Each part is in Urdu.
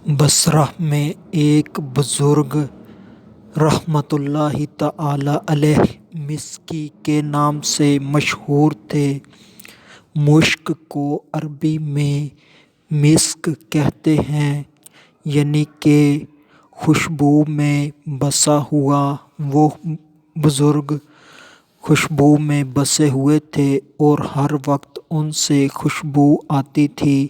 بصرہ میں ایک بزرگ رحمۃ اللہ تعالی علیہ مسکی کے نام سے مشہور تھے۔ مشک کو عربی میں مسک کہتے ہیں، یعنی کہ خوشبو میں بسا ہوا۔ وہ بزرگ خوشبو میں بسے ہوئے تھے اور ہر وقت ان سے خوشبو آتی تھی۔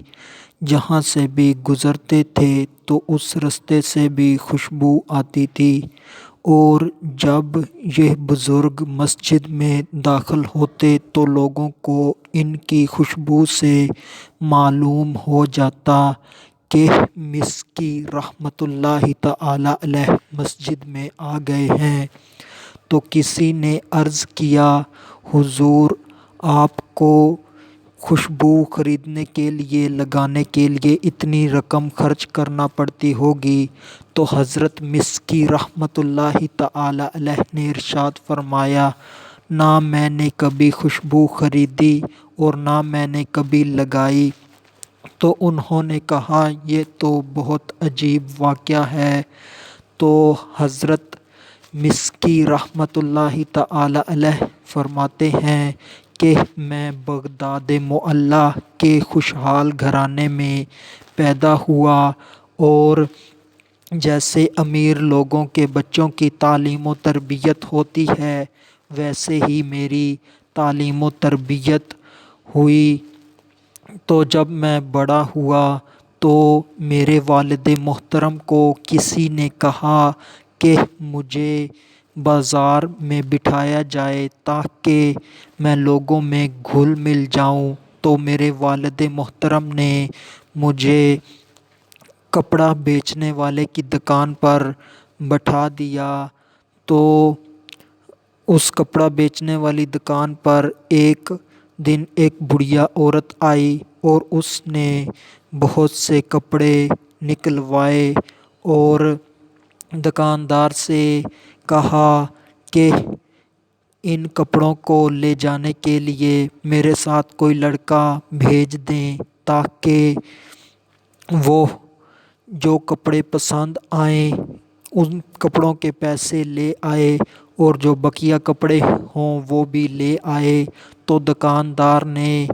جہاں سے بھی گزرتے تھے تو اس راستے سے بھی خوشبو آتی تھی، اور جب یہ بزرگ مسجد میں داخل ہوتے تو لوگوں کو ان کی خوشبو سے معلوم ہو جاتا کہ مسکی رحمۃ اللہ تعالی علیہ مسجد میں آ گئے ہیں۔ تو کسی نے عرض کیا، حضور، آپ کو خوشبو خریدنے کے لیے، لگانے کے لیے اتنی رقم خرچ کرنا پڑتی ہوگی؟ تو حضرت مسکی رحمۃ اللہ تعالی علیہ نے ارشاد فرمایا، نہ میں نے کبھی خوشبو خریدی اور نہ میں نے کبھی لگائی۔ تو انہوں نے کہا، یہ تو بہت عجیب واقعہ ہے۔ تو حضرت مسکی رحمۃ اللہ تعالی علیہ فرماتے ہیں کہ میں بغداد معلیٰ کے خوشحال گھرانے میں پیدا ہوا، اور جیسے امیر لوگوں کے بچوں کی تعلیم و تربیت ہوتی ہے، ویسے ہی میری تعلیم و تربیت ہوئی۔ تو جب میں بڑا ہوا تو میرے والد محترم کو کسی نے کہا کہ مجھے بازار میں بٹھایا جائے تاکہ میں لوگوں میں گھل مل جاؤں۔ تو میرے والد محترم نے مجھے کپڑا بیچنے والے کی دکان پر بٹھا دیا۔ تو اس کپڑا بیچنے والی دکان پر ایک دن ایک بڑھیا عورت آئی اور اس نے بہت سے کپڑے نکلوائے اور دکاندار سے کہا کہ ان کپڑوں کو لے جانے کے لیے میرے ساتھ کوئی لڑکا بھیج دیں تاکہ وہ جو کپڑے پسند آئیں ان کپڑوں کے پیسے لے آئے اور جو بقیہ کپڑے ہوں وہ بھی لے آئے۔ تو دکاندار نے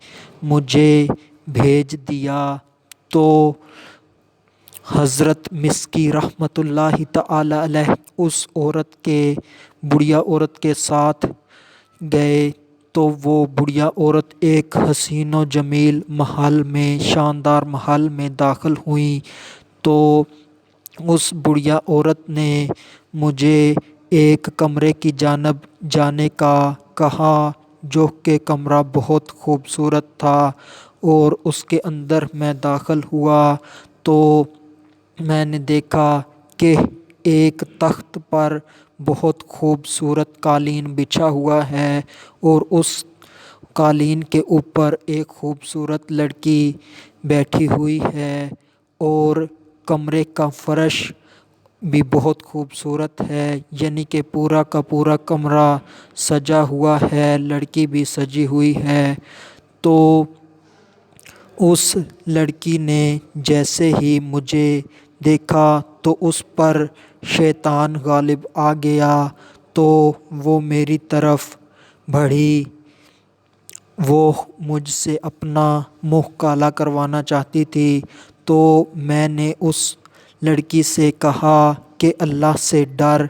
مجھے بھیج دیا۔ تو حضرت مسکی رحمۃ اللہ تعالی علیہ اس بڑھیا عورت کے ساتھ گئے۔ تو وہ بڑھیا عورت ایک حسین و جمیل محل میں، شاندار محل میں داخل ہوئیں۔ تو اس بڑھیا عورت نے مجھے ایک کمرے کی جانب جانے کا کہا، جو کہ کمرہ بہت خوبصورت تھا، اور اس کے اندر میں داخل ہوا تو میں نے دیکھا کہ ایک تخت پر بہت خوبصورت قالین بچھا ہوا ہے، اور اس قالین کے اوپر ایک خوبصورت لڑکی بیٹھی ہوئی ہے، اور کمرے کا فرش بھی بہت خوبصورت ہے، یعنی کہ پورا کا پورا کمرہ سجا ہوا ہے، لڑکی بھی سجی ہوئی ہے۔ تو اس لڑکی نے جیسے ہی مجھے دیکھا تو اس پر شیطان غالب آ گیا، تو وہ میری طرف بڑھی۔ وہ مجھ سے اپنا منہ کالا کروانا چاہتی تھی۔ تو میں نے اس لڑکی سے کہا کہ اللہ سے ڈر،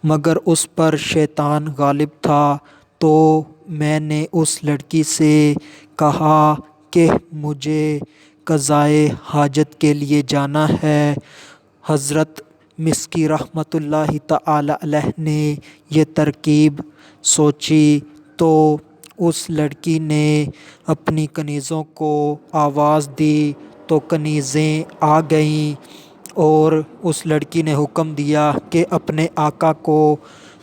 مگر اس پر شیطان غالب تھا۔ تو میں نے اس لڑکی سے کہا کہ مجھے قضائے حاجت کے لیے جانا ہے۔ حضرت مسکی رحمۃ اللہ تعالی علیہ نے یہ ترکیب سوچی، تو اس لڑکی نے اپنی کنیزوں کو آواز دی تو کنیزیں آ گئیں، اور اس لڑکی نے حکم دیا کہ اپنے آقا کو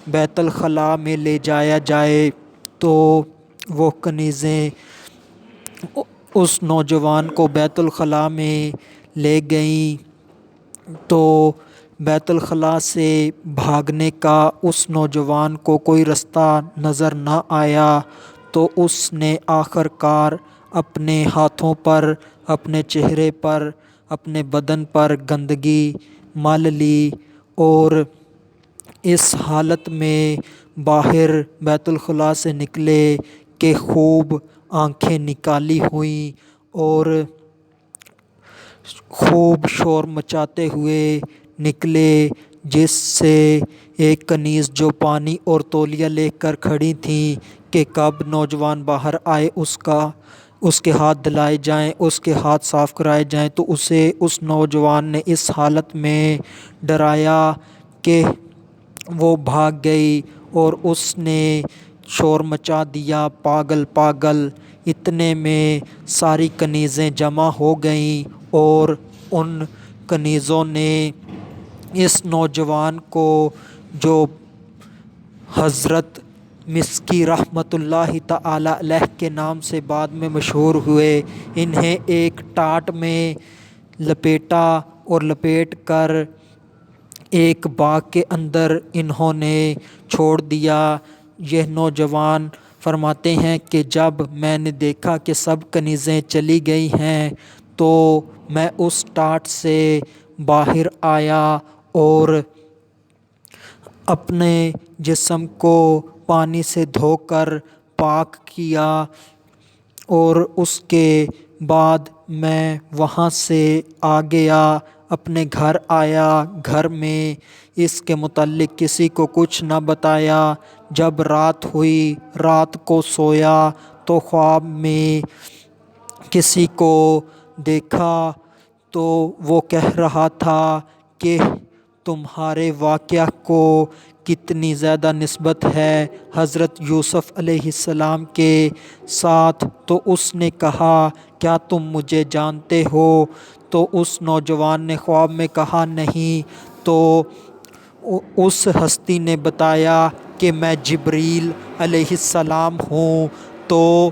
بیت الخلاء میں لے جایا جائے۔ تو وہ کنیزیں اس نوجوان کو بیت الخلاء میں لے گئیں۔ تو بیت الخلاء سے بھاگنے کا اس نوجوان کو کوئی رستہ نظر نہ آیا، تو اس نے آخر کار اپنے ہاتھوں پر، اپنے چہرے پر اپنے بدن پر گندگی مل لی اور اس حالت میں باہر بیت الخلاء سے نکلے کہ خوب آنکھیں نکالی ہوئیں اور خوب شور مچاتے ہوئے نکلے، جس سے ایک کنیز جو پانی اور تولیہ لے کر کھڑی تھیں کہ کب نوجوان باہر آئے اس کے ہاتھ دھلائے جائیں، اس کے ہاتھ صاف کرائے جائیں، تو اسے اس نوجوان نے اس حالت میں ڈرایا کہ وہ بھاگ گئی اور اس نے شور مچا دیا، پاگل پاگل۔ اتنے میں ساری کنیزیں جمع ہو گئیں اور ان کنیزوں نے اس نوجوان کو، جو حضرت مسکی رحمۃ اللہ تعالی علیہ کے نام سے بعد میں مشہور ہوئے، انہیں ایک ٹاٹ میں لپیٹا اور لپیٹ کر ایک باغ کے اندر انہوں نے چھوڑ دیا۔ یہ نوجوان فرماتے ہیں کہ جب میں نے دیکھا کہ سب کنیزیں چلی گئی ہیں تو میں اس ٹاٹ سے باہر آیا اور اپنے جسم کو پانی سے دھو کر پاک کیا، اور اس کے بعد میں وہاں سے آ گیا، اپنے گھر آیا، گھر میں اس کے متعلق کسی کو کچھ نہ بتایا۔ جب رات ہوئی، رات کو سویا تو خواب میں کسی کو دیکھا تو وہ کہہ رہا تھا کہ تمہارے واقعہ کو کتنی زیادہ نسبت ہے حضرت یوسف علیہ السلام کے ساتھ۔ تو اس نے کہا کیا تم مجھے جانتے ہو؟ تو اس نوجوان نے خواب میں کہا نہیں۔ تو اس ہستی نے بتایا کہ میں جبریل علیہ السلام ہوں۔ تو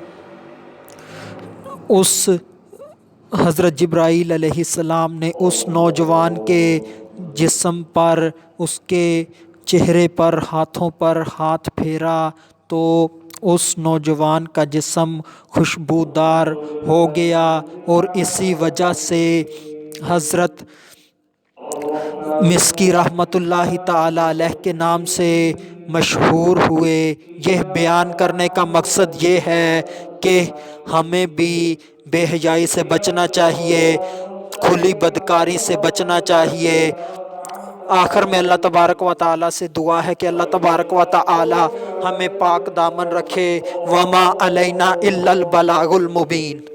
اس حضرت جبرائیل علیہ السلام نے اس نوجوان کے جسم پر، اس کے چہرے پر، ہاتھوں پر ہاتھ پھیرا تو اس نوجوان کا جسم خوشبودار ہو گیا، اور اسی وجہ سے حضرت مسکی رحمۃ اللہ تعالی علیہ کے نام سے مشہور ہوئے۔ یہ بیان کرنے کا مقصد یہ ہے کہ ہمیں بھی بے حیائی سے بچنا چاہیے، کھلی بدکاری سے بچنا چاہیے۔ آخر میں اللہ تبارک و تعالیٰ سے دعا ہے کہ اللہ تبارک و تعالیٰ ہمیں پاک دامن رکھے۔ وما علینا الا البلاغ المبین۔